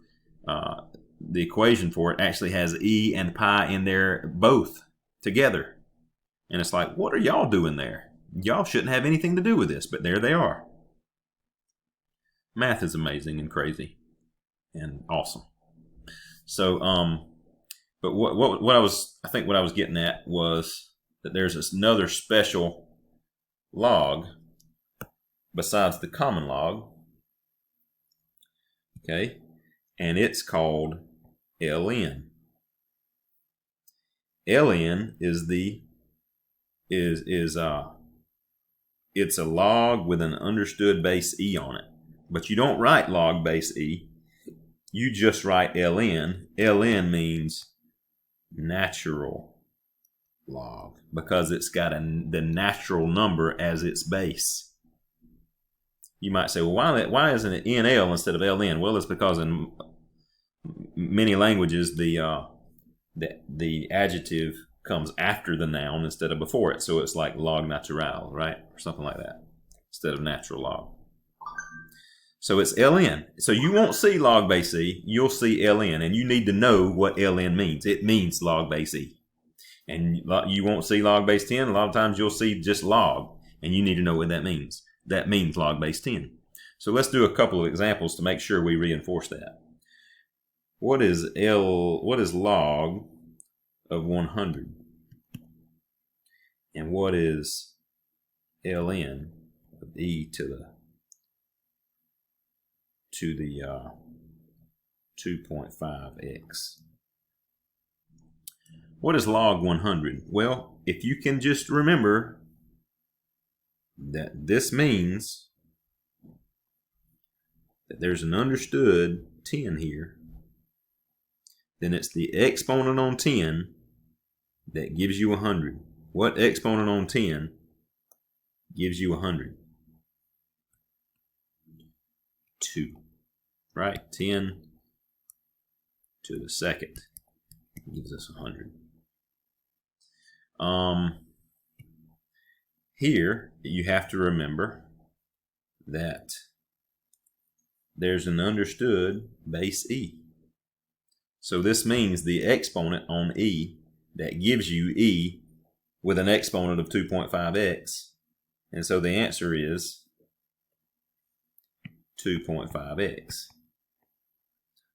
the equation for it actually has E and pi in there both together. And it's like, what are y'all doing there? Y'all shouldn't have anything to do with this, but there they are. Math is amazing and crazy and awesome. So, but what I was getting at was that there's another special log besides the common log, okay, and it's called ln. Ln it's a log with an understood base E on it, but you don't write log base E. You just write ln. Ln means natural log, because it's got the natural number as its base. You might say, well, why isn't it NL instead of LN? Well, it's because in many languages the adjective comes after the noun instead of before it. So it's like log natural, right? Or something like that, instead of natural log. So it's ln. So you won't see log base E, you'll see ln, and you need to know what ln means. It means log base E. And you won't see log base 10. A lot of times you'll see just log, and you need to know what that means. That means log base 10. So let's do a couple of examples to make sure we reinforce that. What is log of 100? And what is ln of E to the 2.5x? What is log 100? Well, if you can just remember that this means that there's an understood 10 here, then it's the exponent on 10 that gives you 100? What exponent on 10 gives you 100? 2. Right? 10 to the second gives us 100. Here you have to remember that there's an understood base e. So this means the exponent on e that gives you e with an exponent of 2.5x. And so the answer is 2.5x.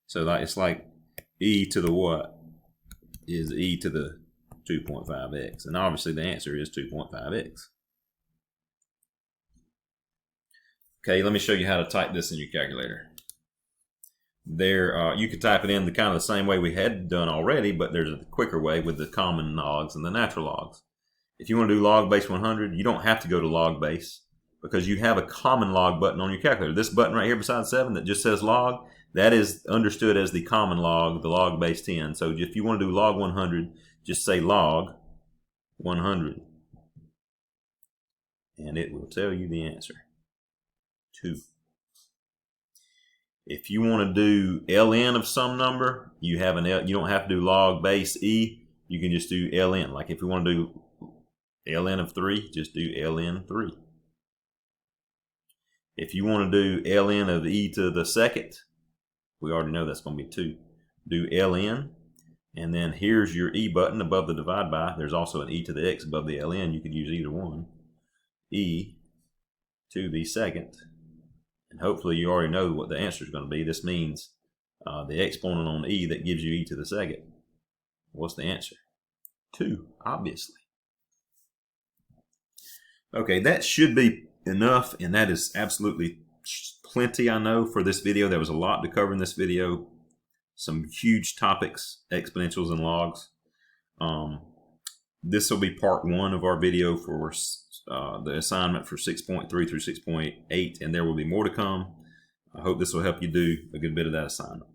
So it's like e to the what is e to the 2.5x. And obviously the answer is 2.5x. Okay, let me show you how to type this in your calculator. There, you could type it in the kind of the same way we had done already, but there's a quicker way with the common logs and the natural logs. If you want to do log base 100, you don't have to go to log base because you have a common log button on your calculator. This button right here beside 7 that just says log, that is understood as the common log, the log base 10. So if you want to do log 100, just say log 100, and it will tell you the answer. 2. If you want to do ln of some number, you have you don't have to do log base e. You can just do ln. Like if you want to do ln of 3, just do ln 3. If you want to do ln of e to the second, we already know that's going to be 2. Do ln, and then here's your e button above the divide by. There's also an e to the x above the ln. You could use either one. E to the second. And hopefully you already know what the answer is going to be. This means the exponent on e that gives you e to the second. What's the answer? 2, obviously. Okay, that should be enough, and that is absolutely plenty, I know, for this video. There was a lot to cover in this video. Some huge topics, exponentials and logs. This will be part 1 of our video for the assignment for 6.3 through 6.8, and there will be more to come. I hope this will help you do a good bit of that assignment.